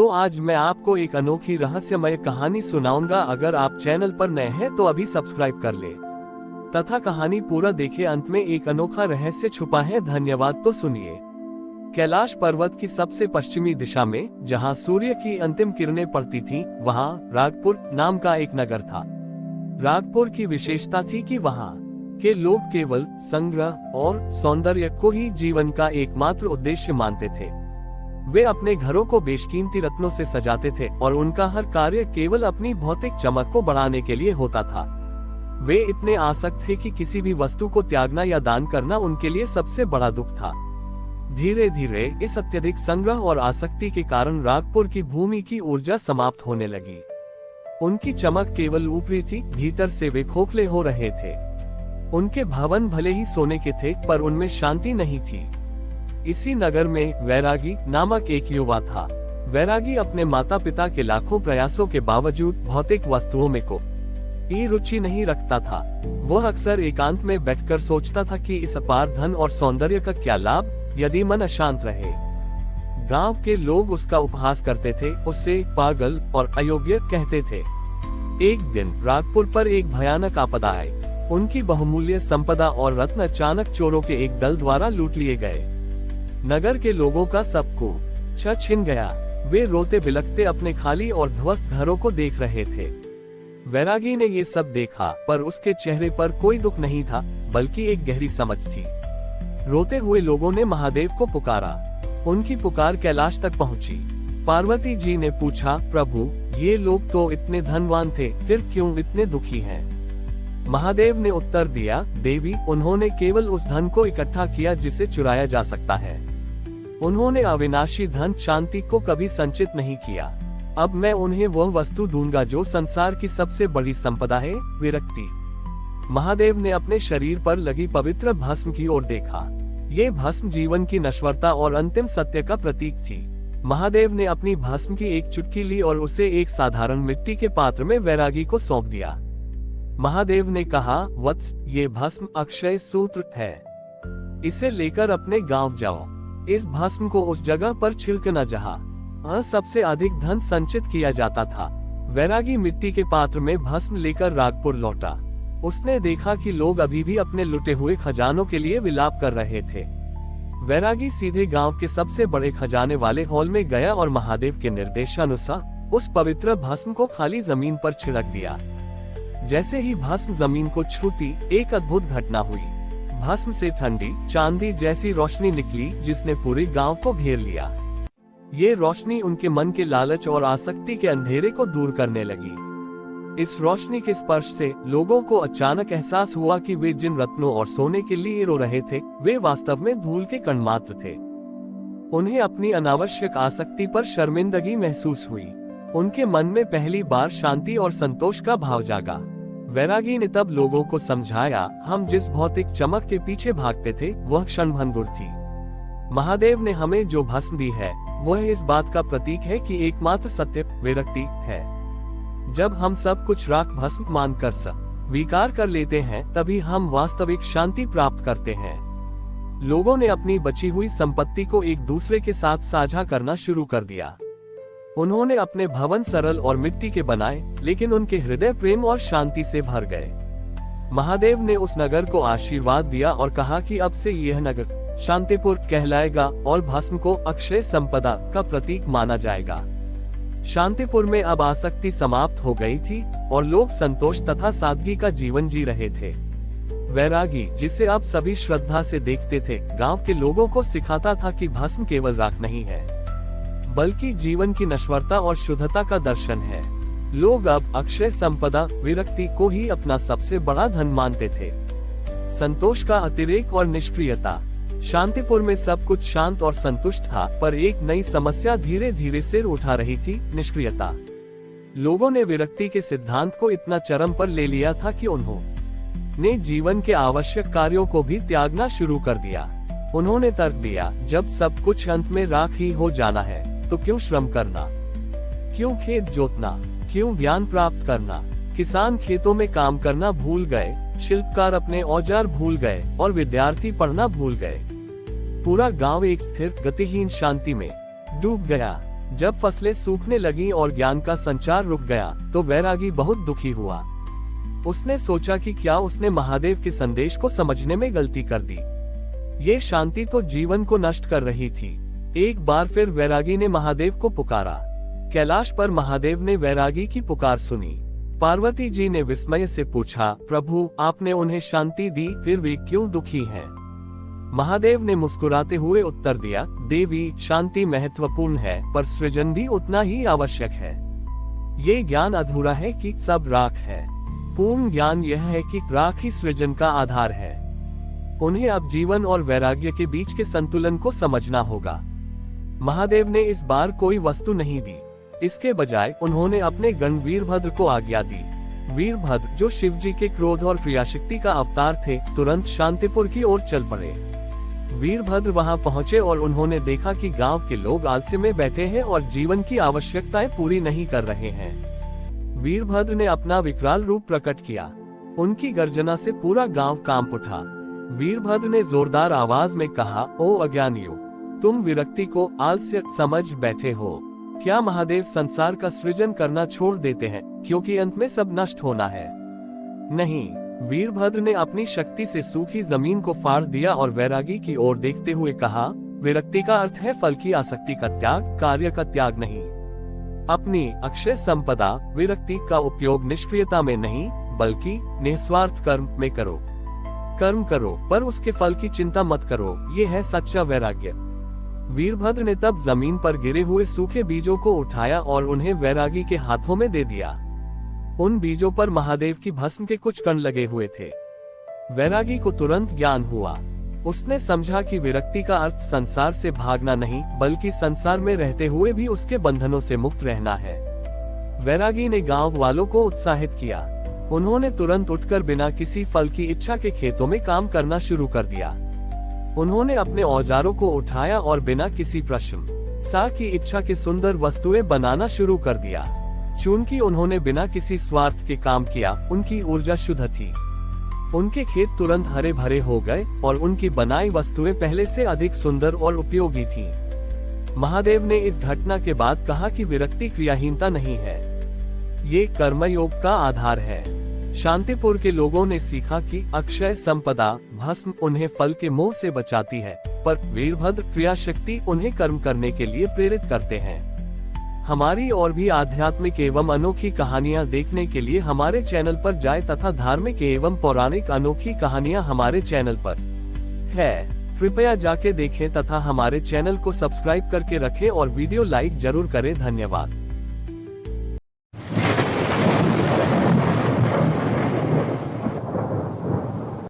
तो आज मैं आपको एक अनोखी रहस्यमय कहानी सुनाऊंगा। अगर आप चैनल पर नए हैं तो अभी सब्सक्राइब कर ले तथा कहानी पूरा देखे। अंत में एक अनोखा रहस्य छुपा है। धन्यवाद। तो सुनिए। कैलाश पर्वत की सबसे पश्चिमी दिशा में, जहां सूर्य की अंतिम किरणें पड़ती थीं, वहां रागपुर नाम का एक नगर था। रागपुर की विशेषता थी कि वहां के लोग केवल संग्रह और सौंदर्य को ही जीवन का एकमात्र उद्देश्य मानते थे। वे अपने घरों को बेशकीमती रत्नों से सजाते थे और उनका हर कार्य केवल अपनी भौतिक चमक को बढ़ाने के लिए होता था। वे इतने आसक्त थे कि किसी भी वस्तु को त्यागना या दान करना उनके लिए सबसे बड़ा दुख था। धीरे धीरे इस अत्यधिक संग्रह और आसक्ति के कारण रागपुर की भूमि की ऊर्जा समाप्त होने लगी। उनकी चमक केवल ऊपरी थी, भीतर से वे खोखले हो रहे थे। उनके भवन भले ही सोने के थे, पर उनमें शांति नहीं थी। इसी नगर में वैरागी नामक एक युवा था। वैरागी अपने माता पिता के लाखों प्रयासों के बावजूद भौतिक वस्तुओं में कोई रुचि नहीं रखता था। वह अक्सर एकांत में बैठकर सोचता था कि इस अपार धन और सौंदर्य का क्या लाभ, यदि मन अशांत रहे। गांव के लोग उसका उपहास करते थे, उससे पागल और अयोग्य कहते थे। एक दिन रागपुर पर एक भयानक आपदा आई। उनकी बहुमूल्य संपदा और रत्न अचानक चोरों के एक दल द्वारा लूट लिए गए। नगर के लोगों का सब कुछ छिन गया। वे रोते बिलखते अपने खाली और ध्वस्त घरों को देख रहे थे। वैरागी ने ये सब देखा, पर उसके चेहरे पर कोई दुख नहीं था, बल्कि एक गहरी समझ थी। रोते हुए लोगों ने महादेव को पुकारा। उनकी पुकार कैलाश तक पहुंची। पार्वती जी ने पूछा, प्रभु, ये लोग तो इतने धनवान थे, फिर क्यों इतने दुखी हैं? महादेव ने उत्तर दिया, देवी, उन्होंने केवल उस धन को इकट्ठा किया जिसे चुराया जा सकता है। उन्होंने अविनाशी धन शांति को कभी संचित नहीं किया। अब मैं उन्हें वह वस्तु दूंगा जो संसार की सबसे बड़ी संपदा है, विरक्ति। महादेव ने अपने शरीर पर लगी पवित्र भस्म की ओर देखा। ये भस्म जीवन की नश्वरता और अंतिम सत्य का प्रतीक थी। महादेव ने अपनी भस्म की एक चुटकी ली और उसे एक साधारण मिट्टी के पात्र में वैरागी को सौंप दिया। महादेव ने कहा, वत्स, ये भस्म अक्षय सूत्र है। इसे लेकर अपने गांव जाओ। इस भस्म को उस जगह पर छिड़कना जहां सबसे अधिक धन संचित किया जाता था। वैरागी मिट्टी के पात्र में भस्म लेकर रागपुर लौटा। उसने देखा कि लोग अभी भी अपने लुटे हुए खजानों के लिए विलाप कर रहे थे। वैरागी सीधे गांव के सबसे बड़े खजाने वाले हॉल में गया और महादेव के निर्देशानुसार उस पवित्र भस्म को खाली जमीन पर छिड़क दिया। जैसे ही भस्म जमीन को छूती, एक अद्भुत घटना हुई। भस्म से ठंडी चांदी जैसी रोशनी निकली, जिसने पूरे गांव को घेर लिया। ये रोशनी उनके मन के लालच और आसक्ति के अंधेरे को दूर करने लगी। इस रोशनी के स्पर्श से लोगों को अचानक एहसास हुआ कि वे जिन रत्नों और सोने के लिए रो रहे थे, वे वास्तव में धूल के कण मात्र थे। उन्हें अपनी अनावश्यक आसक्ति पर शर्मिंदगी महसूस हुई। उनके मन में पहली बार शांति और संतोष का भाव जागा। वैरागी ने तब लोगों को समझाया, हम जिस भौतिक चमक के पीछे भागते थे, वह क्षणभंगुर थी। महादेव ने हमें जो भस्म दी है, वह इस बात का प्रतीक है कि एकमात्र सत्य विरक्ति है। जब हम सब कुछ राख भस्म मानकर स्वीकार कर लेते हैं, तभी हम वास्तविक शांति प्राप्त करते हैं। लोगों ने अपनी बची हुई संपत्ति को एक दूसरे के साथ साझा करना शुरू कर दिया। उन्होंने अपने भवन सरल और मिट्टी के बनाए, लेकिन उनके हृदय प्रेम और शांति से भर गए। महादेव ने उस नगर को आशीर्वाद दिया और कहा कि अब से यह नगर शांतिपुर कहलाएगा और भस्म को अक्षय संपदा का प्रतीक माना जाएगा। शांतिपुर में अब आसक्ति समाप्त हो गई थी और लोग संतोष तथा सादगी का जीवन जी रहे थे। वैरागी, जिसे अब सभी श्रद्धा से देखते थे, गांव के लोगों को सिखाता था कि भस्म केवल राख नहीं है, बल्कि जीवन की नश्वरता और शुद्धता का दर्शन है। लोग अब अक्षय संपदा विरक्ति को ही अपना सबसे बड़ा धन मानते थे। संतोष का अतिरेक और निष्क्रियता। शांतिपुर में सब कुछ शांत और संतुष्ट था, पर एक नई समस्या धीरे धीरे सिर उठा रही थी, निष्क्रियता। लोगों ने विरक्ति के सिद्धांत को इतना चरम पर ले लिया था कि उन्होंने जीवन के आवश्यक कार्यों को भी त्यागना शुरू कर दिया। उन्होंने तर्क दिया, जब सब कुछ अंत में राख ही हो जाना है, तो क्यों श्रम करना, क्यों खेत जोतना, क्यों ज्ञान प्राप्त करना। किसान खेतों में काम करना भूल गए, शिल्पकार अपने औजार भूल गए और विद्यार्थी पढ़ना भूल गए। पूरा गांव एक स्थिर गतिहीन शांति में डूब गया। जब फसलें सूखने लगी और ज्ञान का संचार रुक गया तो वैरागी बहुत दुखी हुआ। उसने सोचा कि क्या उसने महादेव के संदेश को समझने में गलती कर दी। ये शांति तो जीवन को नष्ट कर रही थी। एक बार फिर वैरागी ने महादेव को पुकारा। कैलाश पर महादेव ने वैरागी की पुकार सुनी। पार्वती जी ने विस्मय से पूछा, प्रभु आपने उन्हें शांति दी, फिर वे क्यों दुखी हैं? महादेव ने मुस्कुराते हुए उत्तर दिया, देवी शांति महत्वपूर्ण है पर सृजन भी उतना ही आवश्यक है। ये ज्ञान अधूरा है कि सब राख है। पूर्ण ज्ञान यह है कि राख ही सृजन का आधार है। उन्हें अब जीवन और वैराग्य के बीच के संतुलन को समझना होगा। महादेव ने इस बार कोई वस्तु नहीं दी। इसके बजाय उन्होंने अपने गण वीरभद्र को आज्ञा दी। वीरभद्र जो शिवजी के क्रोध और क्रियाशक्ति का अवतार थे, तुरंत शांतिपुर की ओर चल पड़े। वीरभद्र वहां पहुंचे और उन्होंने देखा कि गांव के लोग आलस्य में बैठे हैं और जीवन की आवश्यकताएं पूरी नहीं कर रहे हैं। वीरभद्र ने अपना विकराल रूप प्रकट किया। उनकी गर्जना से पूरा गांव कांप उठा। वीरभद्र ने जोरदार आवाज में कहा, ओ अज्ञानियों, तुम विरक्ति को आलस्य समझ बैठे हो। क्या महादेव संसार का सृजन करना छोड़ देते हैं क्योंकि अंत में सब नष्ट होना है? नहीं। वीरभद्र ने अपनी शक्ति से सूखी जमीन को फाड़ दिया और वैरागी की ओर देखते हुए कहा, विरक्ति का अर्थ है फल की आसक्ति का त्याग, कार्य का त्याग नहीं। अपनी अक्षय संपदा विरक्ति का उपयोग निष्क्रियता में नहीं बल्कि निस्वार्थ कर्म में करो। कर्म करो पर उसके फल की चिंता मत करो, ये है सच्चा वैराग्य। वीरभद्र ने तब जमीन पर गिरे हुए सूखे बीजों को उठाया और उन्हें वैरागी के हाथों में दे दिया। उन बीजों पर महादेव की भस्म के कुछ कण लगे हुए थे। वैरागी को तुरंत ज्ञान हुआ। उसने समझा कि विरक्ति का अर्थ संसार से भागना नहीं बल्कि संसार में रहते हुए भी उसके बंधनों से मुक्त रहना है। वैरागी ने गांव वालों को उत्साहित किया। उन्होंने तुरंत उठकर बिना किसी फल की इच्छा के खेतों में काम करना शुरू कर दिया। उन्होंने अपने औजारों को उठाया और बिना किसी प्रशंसा की इच्छा के सुंदर वस्तुएं बनाना शुरू कर दिया। चूंकि उन्होंने बिना किसी स्वार्थ के काम किया, उनकी ऊर्जा शुद्ध थी। उनके खेत तुरंत हरे भरे हो गए और उनकी बनाई वस्तुएं पहले से अधिक सुंदर और उपयोगी थीं। महादेव ने इस घटना के बाद कहा कि विरक्ति क्रियाहीनता नहीं है, ये कर्मयोग का आधार है। शांतिपुर के लोगों ने सीखा कि अक्षय संपदा भस्म उन्हें फल के मोह से बचाती है, पर वीरभद्र क्रियाशक्ति उन्हें कर्म करने के लिए प्रेरित करते हैं। हमारी और भी आध्यात्मिक एवं अनोखी कहानियां देखने के लिए हमारे चैनल पर जाएं तथा धार्मिक एवं पौराणिक अनोखी कहानियां हमारे चैनल पर है। कृपया जाके देखें तथा हमारे चैनल को सब्सक्राइब करके रखें और वीडियो लाइक जरूर करें। धन्यवाद।